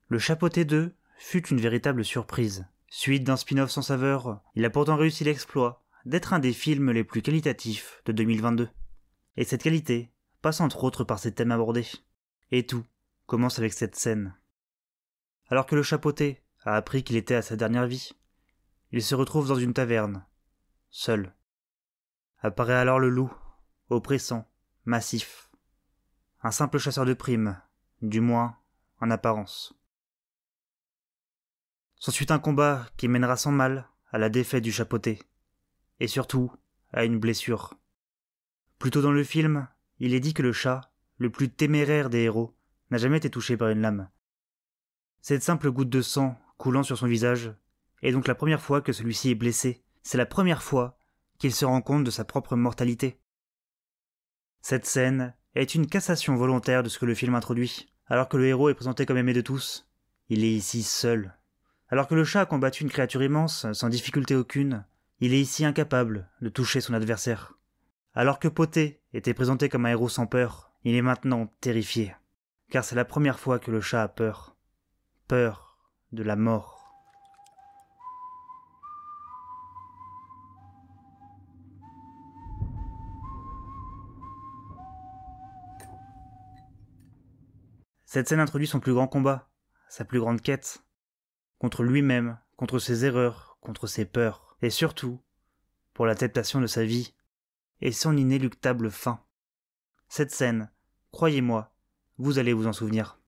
Le Chapeauté 2 fut une véritable surprise. Suite d'un spin-off sans saveur, il a pourtant réussi l'exploit d'être un des films les plus qualitatifs de 2022. Et cette qualité passe entre autres par ses thèmes abordés. Et tout commence avec cette scène. Alors que le Chapeauté a appris qu'il était à sa dernière vie, il se retrouve dans une taverne, seul. Apparaît alors le loup, oppressant, massif. Un simple chasseur de primes, du moins en apparence. S'ensuit un combat qui mènera sans mal à la défaite du Chapeauté, et surtout à une blessure. Plus tôt dans le film, il est dit que le chat, le plus téméraire des héros, n'a jamais été touché par une lame. Cette simple goutte de sang coulant sur son visage est donc la première fois que celui-ci est blessé. C'est la première fois qu'il se rend compte de sa propre mortalité. Cette scène est une cassation volontaire de ce que le film introduit. Alors que le héros est présenté comme aimé de tous, il est ici seul. Alors que le chat a combattu une créature immense, sans difficulté aucune, il est ici incapable de toucher son adversaire. Alors que Poté était présenté comme un héros sans peur, il est maintenant terrifié. Car c'est la première fois que le chat a peur. Peur de la mort. Cette scène introduit son plus grand combat, sa plus grande quête, contre lui-même, contre ses erreurs, contre ses peurs, et surtout, pour l'acceptation de sa vie, et son inéluctable fin. Cette scène, croyez-moi, vous allez vous en souvenir.